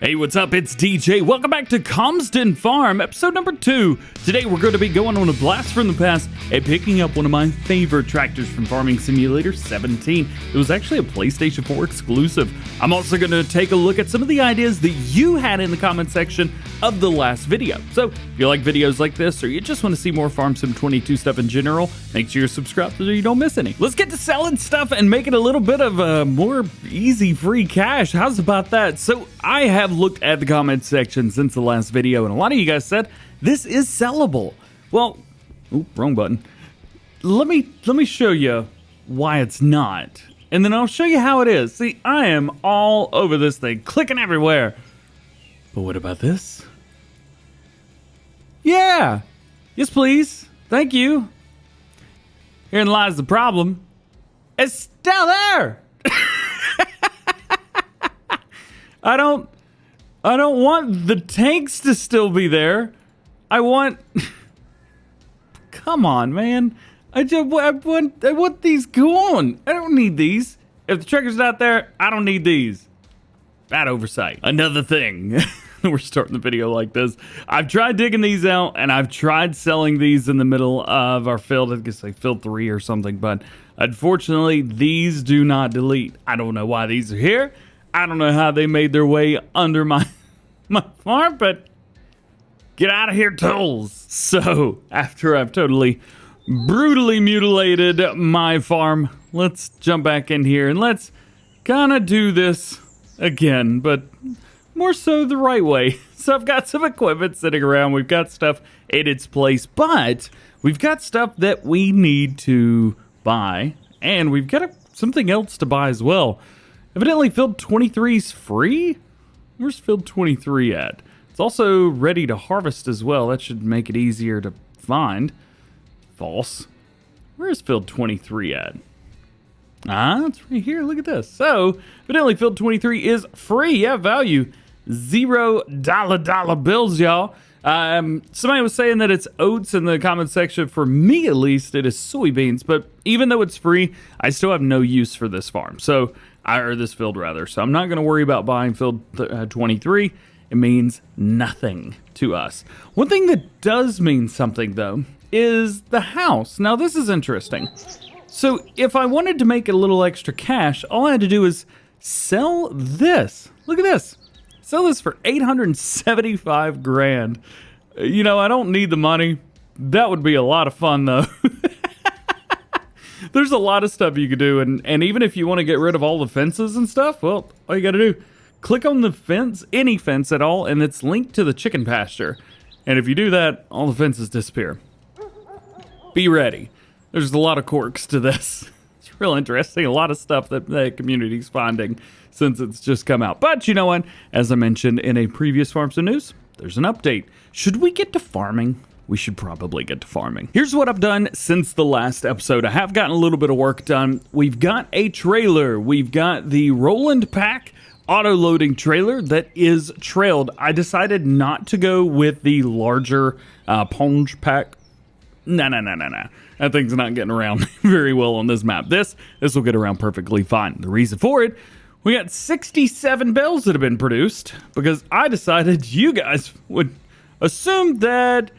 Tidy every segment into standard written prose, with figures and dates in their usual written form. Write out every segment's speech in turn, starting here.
Hey, what's up? It's DJ. Welcome back to Calmsden Farm, episode number 2. Today we're going to be going on a blast from the past and picking up one of my favorite tractors from Farming Simulator 17. It was actually a PlayStation 4 exclusive. I'm also going to take a look at some of the ideas that you had in the comment section of the last video. So if you like videos like this or you just want to see more Farm Sim 22 stuff in general, make sure you're subscribed so you don't miss any. Let's get to selling stuff and make it a little bit of more easy free cash. How's about that? So I have looked at the comment section since the last video, and a lot of you guys said this is sellable. Well, wrong button. Let me show you why it's not, and then I'll show you how it is. See, I am all over this thing, clicking everywhere. But what about this? Yeah, yes please, thank you. Herein lies the problem. It's still there. I don't want the tanks to still be there. I want... Come on, man. I want these gone. I don't need these. If the tractor's not there, I don't need these. Bad oversight. Another thing. We're starting the video like this. I've tried digging these out, and I've tried selling these in the middle of our field. I guess like field 3 or something, but unfortunately, these do not delete. I don't know why these are here. I don't know how they made their way under my farm, but get out of here, tools. So, after I've totally brutally mutilated my farm, let's jump back in here and let's kind of do this again, but more so the right way. So I've got some equipment sitting around. We've got stuff in its place, but we've got stuff that we need to buy, and we've got something else to buy as well. Evidently, field 23 is free? Where's field 23 at? It's also ready to harvest as well. That should make it easier to find. False. Where's field 23 at? Ah, it's right here. Look at this. So, evidently, field 23 is free. Yeah, value. $0 bills, y'all. Somebody was saying that it's oats in the comment section. For me, at least, it is soybeans. But even though it's free, I still have no use for this farm. So, or this field rather. So I'm not going to worry about buying field 23. It means nothing to us. One thing that does mean something though is the house. Now this is interesting. So if I wanted to make a little extra cash, all I had to do is sell this. Look at this. Sell this for 875 grand. You know, I don't need the money. That would be a lot of fun though. There's a lot of stuff you could do, and even if you want to get rid of all the fences and stuff, well, all you got to do, click on the fence, any fence at all, and it's linked to the chicken pasture. And if you do that, all the fences disappear. Be ready. There's a lot of quirks to this. It's real interesting. A lot of stuff that the community's finding since it's just come out. But you know what? As I mentioned in a previous Farm Sim News, there's an update. Should we get to farming? We should probably get to farming. Here's what I've done since the last episode. I have gotten a little bit of work done. We've got a trailer. We've got the Roland Pack auto-loading trailer that is trailed. I decided not to go with the larger Ponge Pack. No. That thing's not getting around very well on this map. This will get around perfectly fine. The reason for it, we got 67 bales that have been produced because I decided you guys would assume that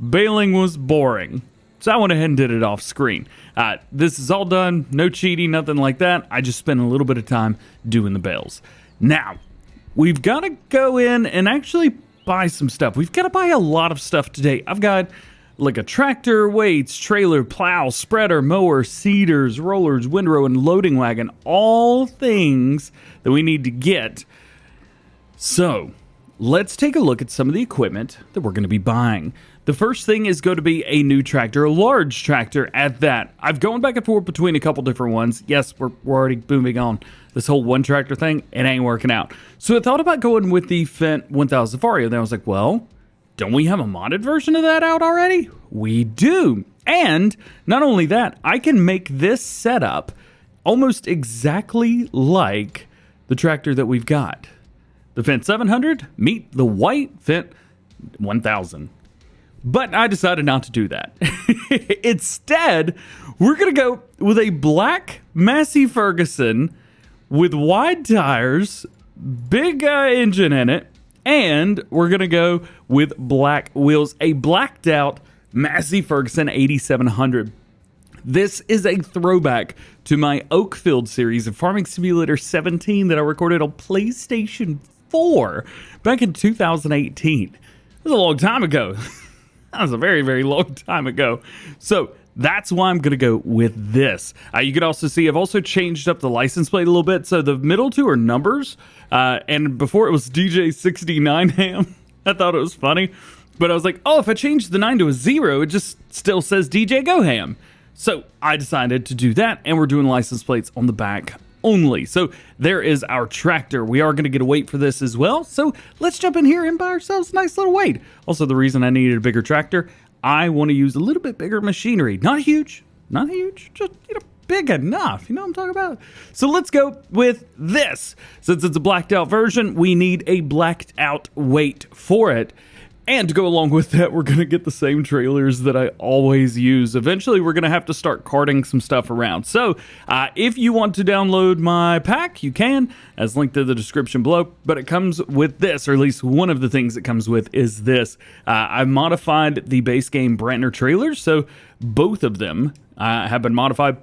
baling was boring. So I went ahead and did it off screen. This is all done, no cheating, nothing like that. I just spent a little bit of time doing the bales. Now, we've got to go in and actually buy some stuff. We've got to buy a lot of stuff today. I've got like a tractor, weights, trailer, plow, spreader, mower, seeders, rollers, windrow, and loading wagon. All things that we need to get. So, let's take a look at some of the equipment that we're going to be buying. The first thing is going to be a new tractor, a large tractor at that. I've gone back and forth between a couple different ones. Yes, we're already booming on this whole one tractor thing. It ain't working out. So I thought about going with the Fendt 1000 Vario. Then I was like, well, don't we have a modded version of that out already? We do. And not only that, I can make this setup almost exactly like the tractor that we've got. The Fendt 700 meet the white Fendt 1000. But I decided not to do that. Instead, we're going to go with a black Massey Ferguson with wide tires, big engine in it, and we're going to go with black wheels, a blacked out Massey Ferguson 8700. This is a throwback to my Oakfield series of Farming Simulator 17 that I recorded on PlayStation 4 back in 2018. It was a long time ago. That was a very, very long time ago. So that's why I'm going to go with this. You can also see I've also changed up the license plate a little bit. So the middle two are numbers. And before it was DjGoHam. I thought it was funny. But I was like, oh, if I change the 9 to a 0, it just still says DjGoHam. So I decided to do that, and we're doing license plates on the back only. So there is our tractor. We are going to get a weight for this as well. So let's jump in here and buy ourselves a nice little weight. Also, the reason I needed a bigger tractor, I want to use a little bit bigger machinery. Not huge, just big enough. You know what I'm talking about? So let's go with this. Since it's a blacked out version, we need a blacked out weight for it. And to go along with that, we're going to get the same trailers that I always use. Eventually, we're going to have to start carting some stuff around. So if you want to download my pack, you can, as linked in the description below. But it comes with this, or at least one of the things it comes with is this. I've modified the base game Brantner trailers, so both of them have been modified.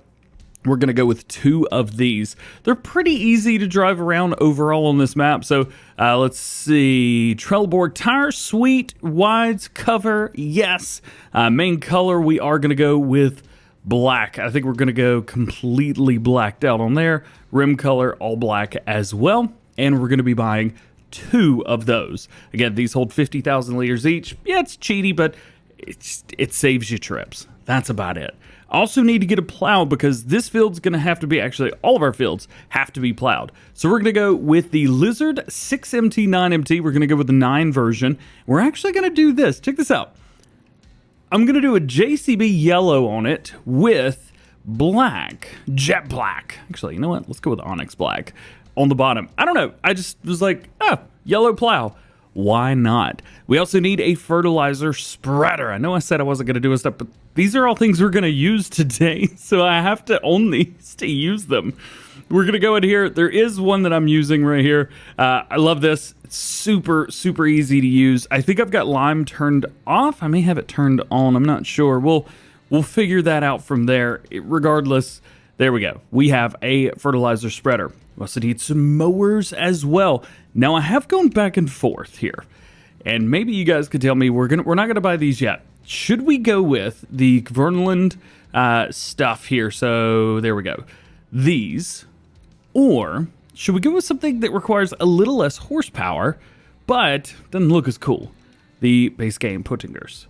We're going to go with 2 of these. They're pretty easy to drive around overall on this map. So let's see. Trelleborg tire, sweet. Wides, cover, yes. Main color, we are going to go with black. I think we're going to go completely blacked out on there. Rim color, all black as well. And we're going to be buying 2 of those. Again, these hold 50,000 liters each. Yeah, it's cheaty, but it saves you trips. That's about it. Also need to get a plow because this field's going to have to be, actually all of our fields have to be plowed. So we're going to go with the Lizard 6MT 9MT. We're going to go with the 9 version. We're actually going to do this. Check this out. I'm going to do a JCB yellow on it with black, jet black. Actually, you know what? Let's go with Onyx black on the bottom. I don't know. I just was like, yellow plow. Why not? We also need a fertilizer spreader. I know I said I wasn't going to do this stuff, but these are all things we're going to use today, so I have to own these to use them. We're going to go in here. There is one that I'm using right here. I love this. It's super, super easy to use. I think I've got lime turned off. I may have it turned on. I'm not sure. We'll figure that out from there. Regardless, there we go. We have a fertilizer spreader. We also need some mowers as well. Now, I have gone back and forth here, and maybe you guys could tell me we're not gonna buy these yet. Should we go with the Kverneland stuff here? So there we go. These, or should we go with something that requires a little less horsepower, but doesn't look as cool? The base game Puttingers.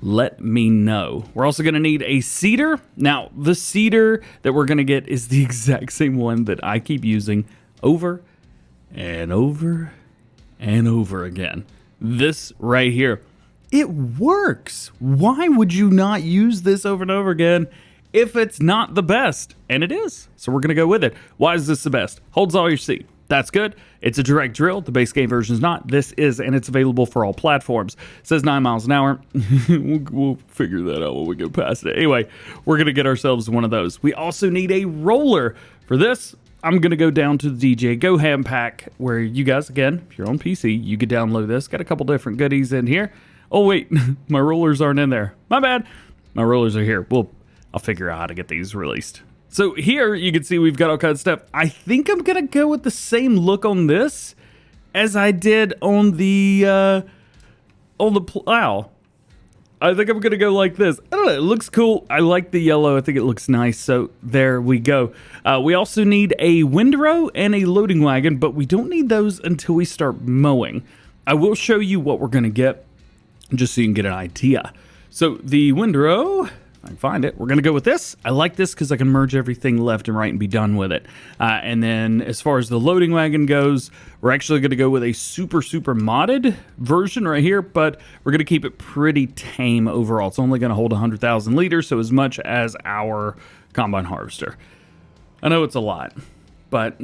Let me know. We're also going to need a seeder. Now, the seeder that we're going to get is the exact same one that I keep using over and over and over again. This right here. It works. Why would you not use this over and over again if it's not the best? And it is. So we're going to go with it. Why is this the best? Holds all your seed. That's good. It's a direct drill. The base game version is not. This is, and it's available for all platforms. It says 9 miles an hour. We'll figure that out when we go past it. Anyway, we're going to get ourselves one of those. We also need a roller. For this, I'm going to go down to the DjGoHam pack, where you guys, again, if you're on PC, you can download this. Got a couple different goodies in here. Oh, wait, my rollers aren't in there. My bad. My rollers are here. I'll figure out how to get these released. So here you can see we've got all kinds of stuff. I think I'm going to go with the same look on this as I did on the plow. I think I'm going to go like this. I don't know. It looks cool. I like the yellow. I think it looks nice. So there we go. We also need a windrow and a loading wagon, but we don't need those until we start mowing. I will show you what we're going to get just so you can get an idea. So the windrow, I can find it. We're going to go with this. I like this because I can merge everything left and right and be done with it. And then as far as the loading wagon goes, we're actually going to go with a super, super modded version right here, but we're going to keep it pretty tame overall. It's only going to hold 100,000 liters, so as much as our combine harvester. I know it's a lot, but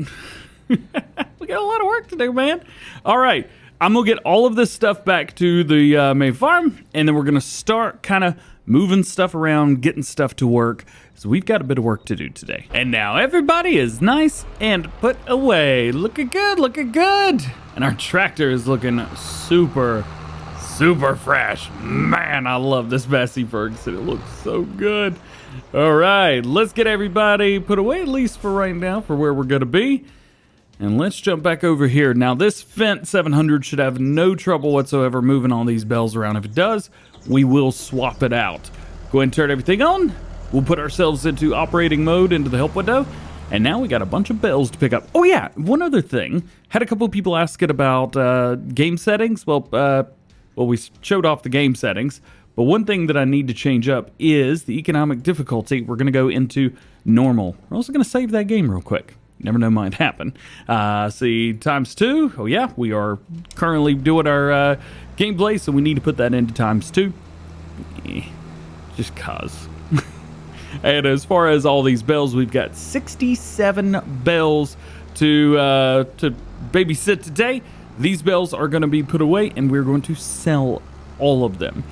we got a lot of work to do, man. All right. I'm going to get all of this stuff back to the main farm, and then we're going to start kind of moving stuff around, getting stuff to work. So we've got a bit of work to do today. And now everybody is nice and put away. Looking good, looking good. And our tractor is looking super fresh. Man, I love this Massey Ferguson. It looks so good. All right, let's get everybody put away, at least for right now, for where we're going to be. And let's jump back over here. Now, this FS17 should have no trouble whatsoever moving all these bells around. If it does, we will swap it out. Go ahead and turn everything on. We'll put ourselves into operating mode into the help window. And now we got a bunch of bells to pick up. Oh, yeah, one other thing. Had a couple of people ask it about game settings. Well, we showed off the game settings. But one thing that I need to change up is the economic difficulty. We're going to go into normal. We're also going to save that game real quick. You never know, might happen. See, ×2. Oh, yeah, we are currently doing our gameplay, so we need to put that into ×2. Just cause. And as far as all these bells, we've got 67 bells to babysit today. These bells are going to be put away, and we're going to sell all of them.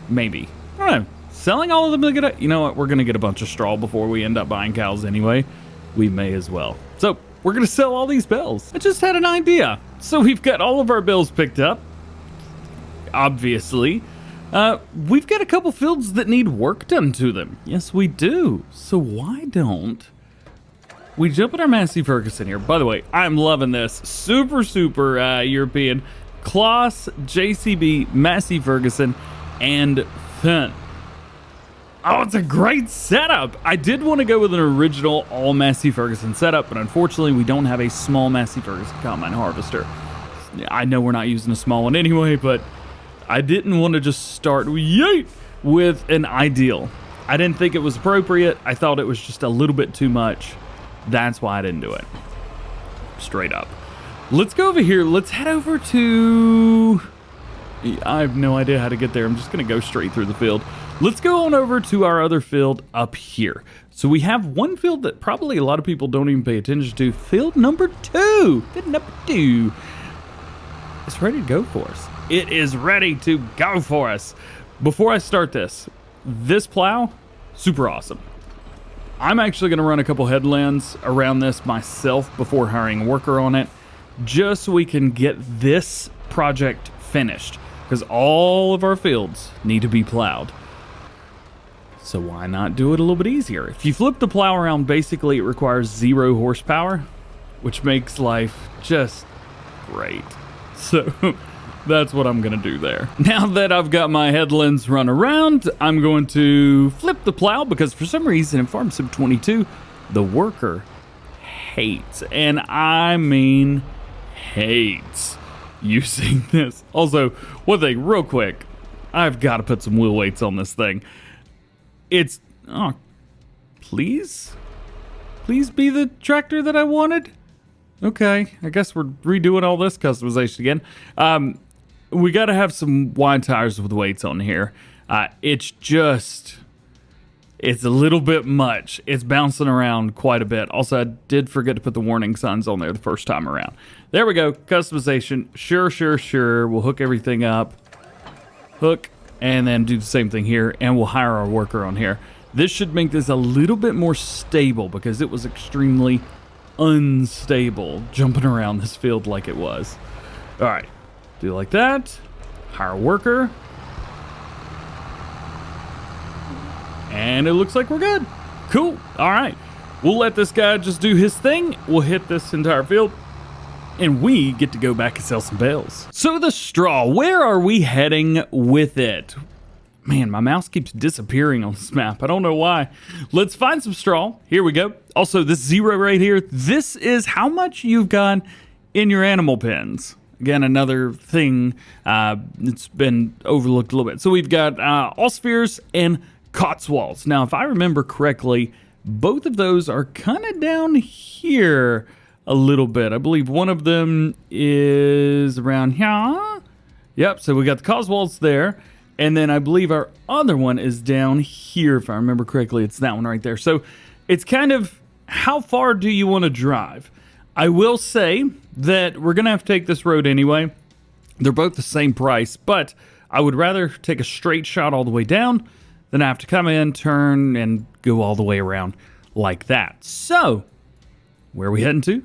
Maybe. I don't know. Selling all of them, you know what? We're going to get a bunch of straw before we end up buying cows anyway. We may as well. So we're going to sell all these bells. I just had an idea. So we've got all of our bells picked up. Obviously. We've got a couple fields that need work done to them. Yes, we do. So why don't we jump in our Massey Ferguson here? By the way, I'm loving this. Super European. Kloss, JCB, Massey Ferguson, and Finn. Oh, it's a great setup. I did want to go with an original all Massey Ferguson setup, but unfortunately we don't have a small Massey Ferguson combine harvester. I know we're not using a small one anyway, but I didn't want to just start with an ideal. I didn't think it was appropriate. I thought it was just a little bit too much. That's why I didn't do it. Straight up. Let's go over here. Let's head over to... I have no idea how to get there. I'm just going to go straight through the field. Let's go on over to our other field up here. So we have one field that probably a lot of people don't even pay attention to. Field number 2. Field number 2. It's ready to go for us. It is ready to go for us. Before I start this plow, super awesome. I'm actually going to run a couple headlands around this myself before hiring a worker on it, just so we can get this project finished, because all of our fields need to be plowed. So why not do it a little bit easier? If you flip the plow around, basically it requires 0 horsepower, which makes life just great. So that's what I'm going to do there. Now that I've got my headlands run around, I'm going to flip the plow, because for some reason in Farm Sim 22, the worker hates, and I mean hates, using this. Also, one thing real quick, I've got to put some wheel weights on this thing. It's, oh, please be the tractor that I wanted. Okay, I guess we're redoing all this customization again. We got to have some wide tires with weights on here. It's a little bit much. It's bouncing around quite a bit. Also, I did forget to put the warning signs on there the first time around. There we go, customization. Sure. We'll hook everything up. Hook, and then do the same thing here, and we'll hire our worker on here. This should make this a little bit more stable, because it was extremely unstable jumping around this field like it was. All right, do like that. Hire a worker. And it looks like we're good. Cool. All right. We'll let this guy just do his thing. We'll hit this entire field, and we get to go back and sell some bales. So the straw, where are we heading with it? Man, my mouse keeps disappearing on this map. I don't know why. Let's find some straw. Here we go. Also, this 0 right here, this is how much you've got in your animal pens. Again, another thing that's been overlooked a little bit. So we've got Allspheres and Cotswolds. Now, if I remember correctly, both of those are kind of down here a little bit. I believe one of them is around here. Yep, so we got the Cotswolds there. And then I believe our other one is down here, if I remember correctly. It's that one right there. So it's kind of, how far do you want to drive? I will say that we're going to have to take this road anyway. They're both the same price, but I would rather take a straight shot all the way down than have to come in, turn, and go all the way around like that. So, where are we heading to?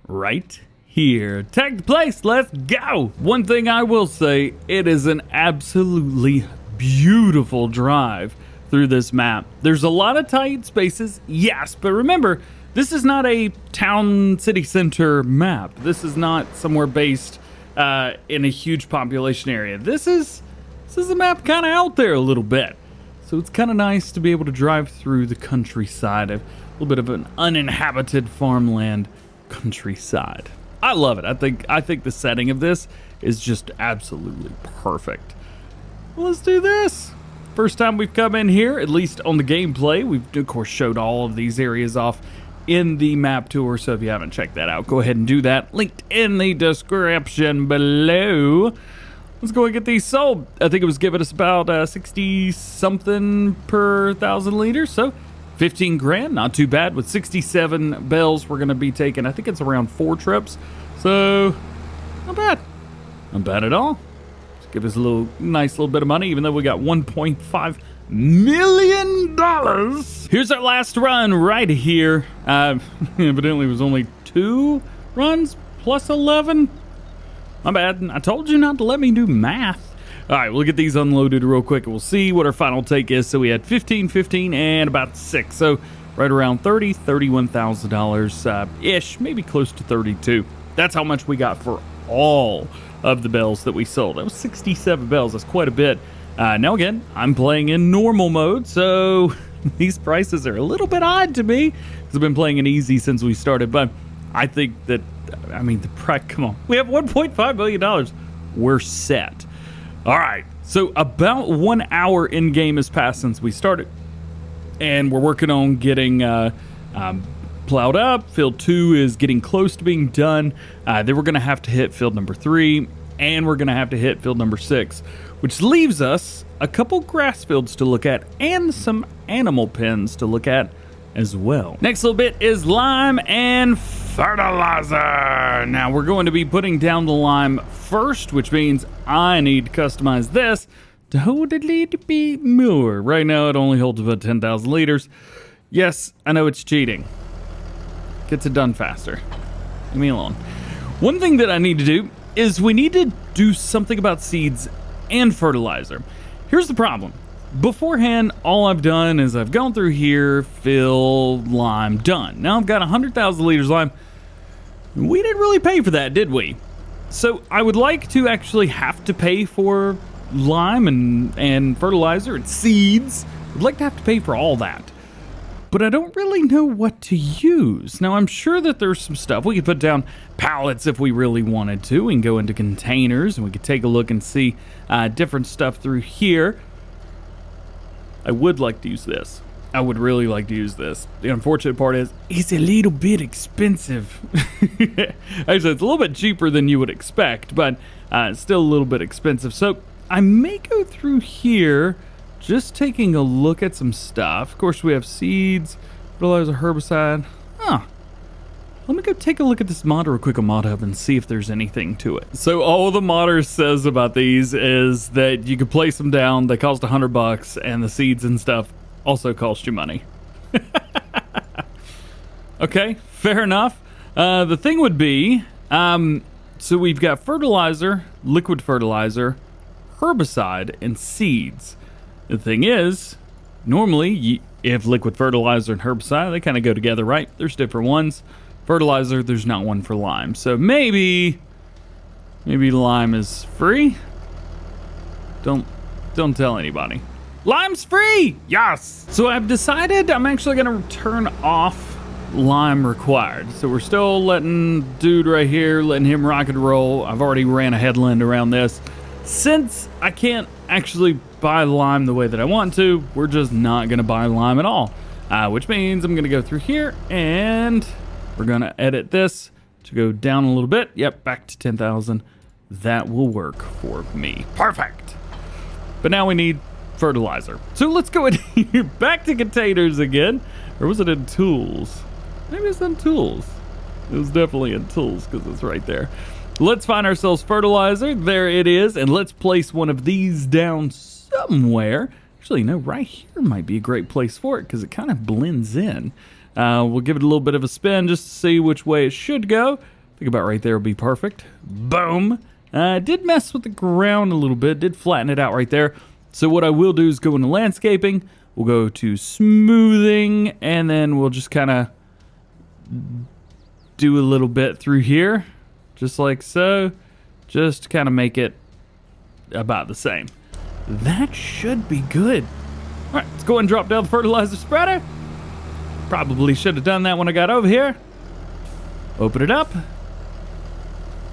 Right here. Tag the place, let's go! One thing I will say, it is an absolutely beautiful drive through this map. There's a lot of tight spaces, yes, but remember, this is not a town city center map. This is not somewhere based in a huge population area. This is a map kind of out there a little bit. So it's kind of nice to be able to drive through the countryside, a little bit of an uninhabited farmland countryside. I love it. I think the setting of this is just absolutely perfect. Well, let's do this. First time we've come in here, at least on the gameplay. We've, of course, showed all of these areas off in the map tour, so if you haven't checked that out, go ahead and do that. Linked in the description below. Let's go and get these sold. I think it was giving us about 60-something per 1,000 liters, so 15 grand, not too bad. With 67 bells, we're going to be taking, I think it's around 4 trips, so not bad. Not bad at all. Just give us a nice little bit of money, even though we got $1.5 million. Here's our last run right here. Evidently it was only 2 runs plus 11. My bad. I told you not to let me do math. All right, we'll get these unloaded real quick and we'll see what our final take is. So we had 15, 15, and about 6. So right around $31,000 ish, maybe close to 32. That's how much we got for all of the bells that we sold. That was 67 bells. That's quite a bit. Now again, I'm playing in normal mode, so these prices are a little bit odd to me because I've been playing in easy since we started. But I think that, I mean, the price, come on, we have $1.5 million. We're set. All right, so about 1 hour in game has passed since we started, and we're working on getting plowed up. Field 2 is getting close to being done. Then we're going to have to hit field number 3, and we're going to have to hit field number 6, which leaves us a couple grass fields to look at and some animal pens to look at as well. Next little bit is lime and fertilizer. Now we're going to be putting down the lime first, which means I need to customize this to hold a little bit more. Right now it only holds about 10,000 liters. Yes, I know it's cheating. Gets it done faster. Leave me alone. One thing that I need to do is we need to do something about seeds and fertilizer. Here's the problem. Beforehand, all I've done is I've gone through here, fill, lime, done. Now I've got 100,000 liters lime. We didn't really pay for that, did we? So I would like to actually have to pay for lime and fertilizer and seeds. I'd like to have to pay for all that. But I don't really know what to use. Now, I'm sure that there's some stuff. We could put down pallets if we really wanted to. We can go into containers and we could take a look and see different stuff through here. I would like to use this. I would really like to use this. The unfortunate part is it's a little bit expensive. Actually, it's a little bit cheaper than you would expect, but it's still a little bit expensive. So I may go through here just taking a look at some stuff. Of course, we have seeds, fertilizer, herbicide. Let me go take a look at this mod real quick on Mod Hub and see if there's anything to it. So all the modder says about these is that you can place them down. They cost $100, and the seeds and stuff also cost you money. Okay, fair enough. The thing would be, so we've got fertilizer, liquid fertilizer, herbicide, and seeds. The thing is, normally, if liquid fertilizer and herbicide, they kind of go together, right? There's different ones. Fertilizer, there's not one for lime. So maybe lime is free? Don't tell anybody. Lime's free! Yes! So I've decided I'm actually going to turn off lime required. So we're still letting dude right here, letting him rock and roll. I've already ran a headland around this. Since I can't actually buy lime the way that I want to, we're just not going to buy lime at all. Which means I'm going to go through here and we're going to edit this to go down a little bit. Yep, back to 10,000. That will work for me. Perfect. But now we need fertilizer. So let's go in here, back to containers again. Or was it in tools? Maybe it's in tools. It was definitely in tools because it's right there. Let's find ourselves fertilizer. There it is. And let's place one of these down somewhere. Actually, no, right here might be a great place for it because it kind of blends in. We'll give it a little bit of a spin just to see which way it should go. I think about right there will be perfect. Boom. Did mess with the ground a little bit. Did flatten it out right there. So what I will do is go into landscaping. We'll go to smoothing. And then we'll just kind of do a little bit through here. Just like so. Just to kind of make it about the same. That should be good. All right, let's go and drop down the fertilizer spreader. Probably should have done that when I got over here. Open it up.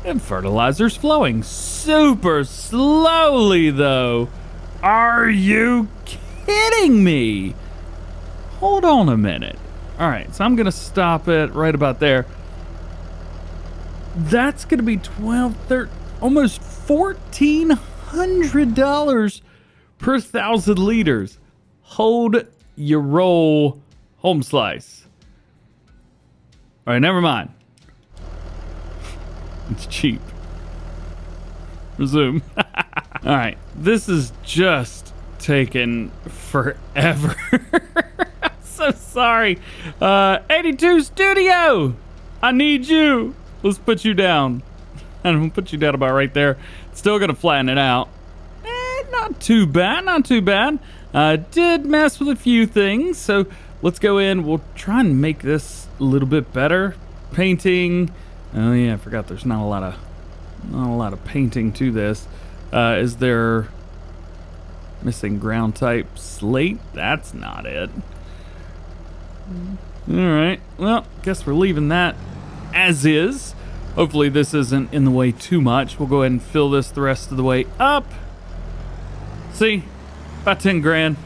And fertilizer's flowing super slowly, though. Are you kidding me? Hold on a minute. All right, so I'm going to stop it right about there. That's going to be $12, $13, almost $1,400 per 1,000 liters. Hold your roll, home slice. All right, never mind. It's cheap. Resume. All right, this is just taking forever. I'm so sorry. 82 Studio, I need you. Let's put you down. I'm gonna put you down about right there. Still gonna flatten it out. Not too bad, not too bad. Did mess with a few things, so let's go in. We'll try and make this a little bit better. Painting. Oh yeah, I forgot there's not a lot of painting to this. Is there missing ground type slate? That's not it. All right. Well, guess we're leaving that as is. Hopefully this isn't in the way too much. We'll go ahead and fill this the rest of the way up. See, about 10 grand.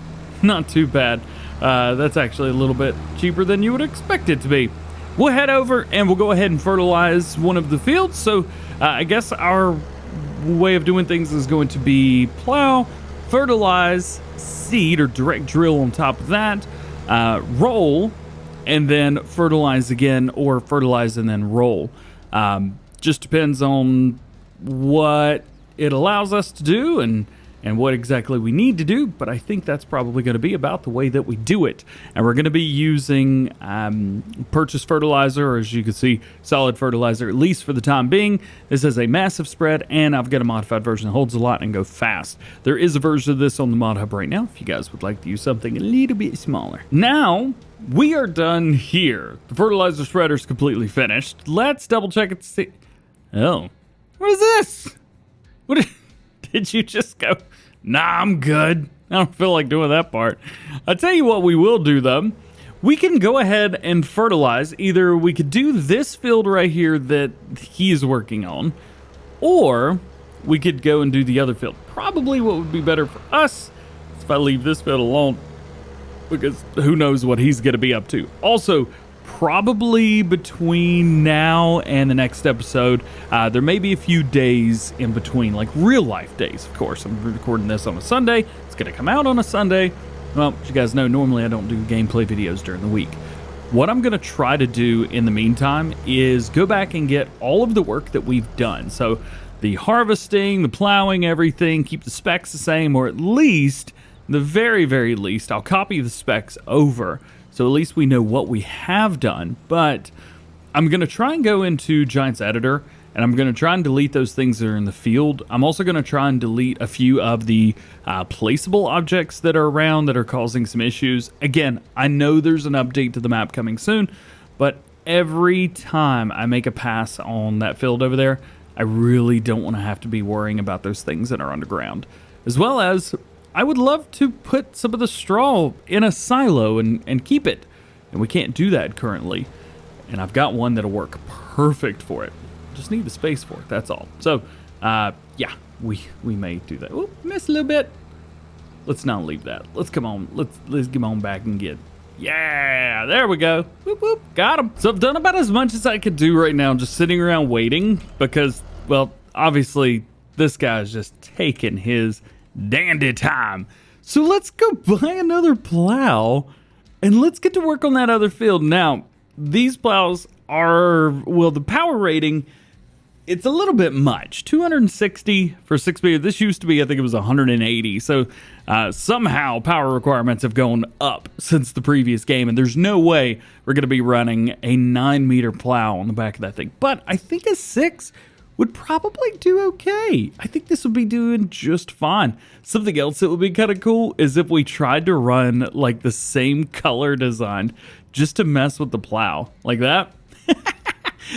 Not too bad. That's actually a little bit cheaper than you would expect it to be. We'll head over and we'll go ahead and fertilize one of the fields. So I guess our way of doing things is going to be plow, fertilize, seed or direct drill on top of that, roll, and then fertilize again, or fertilize and then roll. Just depends on what it allows us to do and what exactly we need to do, but I think that's probably going to be about the way that we do it. And we're going to be using purchased fertilizer, or as you can see, solid fertilizer, at least for the time being. This is a massive spread, and I've got a modified version that holds a lot and go fast. There is a version of this on the Mod Hub right now, if you guys would like to use something a little bit smaller. Now, we are done here. The fertilizer spreader is completely finished. Let's double check it to see. Oh, what is this? What did you just go? Nah, I'm good. I don't feel like doing that part. I'll tell you what we will do, though. We can go ahead and fertilize. Either we could do this field right here that he's working on, or we could go and do the other field. Probably what would be better for us is if I leave this field alone, because who knows what he's going to be up to. Also, probably between now and the next episode, there may be a few days in between, like real life days, of course. I'm recording this on a Sunday. It's going to come out on a Sunday. Well, as you guys know, normally I don't do gameplay videos during the week. What I'm going to try to do in the meantime is go back and get all of the work that we've done. So the harvesting, the plowing, everything, keep the specs the same, or at least, the very, very least, I'll copy the specs over. So at least we know what we have done. But I'm going to try and go into Giants Editor, and I'm going to try and delete those things that are in the field. I'm also going to try and delete a few of the placeable objects that are around that are causing some issues. Again, I know there's an update to the map coming soon, but every time I make a pass on that field over there, I really don't want to have to be worrying about those things that are underground. As well as, I would love to put some of the straw in a silo and keep it. And we can't do that currently. And I've got one that'll work perfect for it. Just need the space for it, that's all. So, yeah, we may do that. Oop, missed a little bit. Let's not leave that. Let's come on. Let's come on back and get. Yeah, there we go. Whoop, whoop, got him. So I've done about as much as I could do right now, just sitting around waiting because, well, obviously this guy's just taking his dandy time. So let's go buy another plow and let's get to work on that other field. Now, these plows are, well, the power rating it's a little bit much. 260 for 6-speed. This used to be, I think it was 180. So somehow power requirements have gone up since the previous game, and there's no way we're going to be running a 9-meter plow on the back of that thing. But I think a 6 would probably do okay. I think this would be doing just fine. Something else that would be kind of cool is if we tried to run like the same color design just to mess with the plow like that.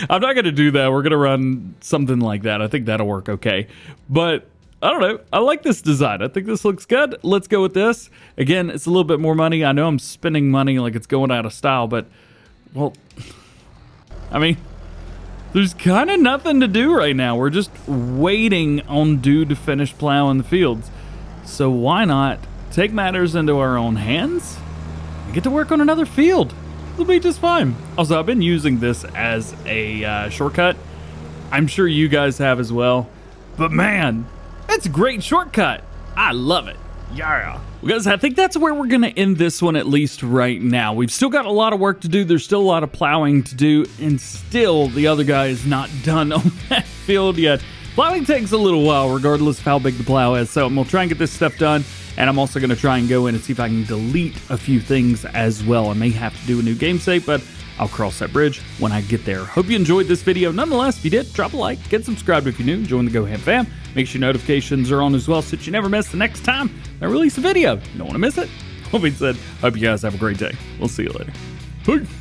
I'm not going to do that. We're going to run something like that. I think that'll work okay. But I don't know. I like this design. I think this looks good. Let's go with this. Again, it's a little bit more money. I know I'm spending money like it's going out of style, but, well, I mean, there's kind of nothing to do right now. We're just waiting on dude to finish plowing the fields. So why not take matters into our own hands and get to work on another field? It'll be just fine. Also, I've been using this as a shortcut. I'm sure you guys have as well. But man, it's a great shortcut. I love it. Yeah. Well, guys, I think that's where we're going to end this one, at least right now. We've still got a lot of work to do. There's still a lot of plowing to do. And still, the other guy is not done on that field yet. Plowing takes a little while, regardless of how big the plow is. So I'm going to try and get this stuff done. And I'm also going to try and go in and see if I can delete a few things as well. I may have to do a new game save, but I'll cross that bridge when I get there. Hope you enjoyed this video. Nonetheless, if you did, drop a like, get subscribed if you're new, join the DjGoHam fam. Make sure notifications are on as well so that you never miss the next time I release a video. You don't want to miss it? That being said, hope you guys have a great day. We'll see you later. Peace.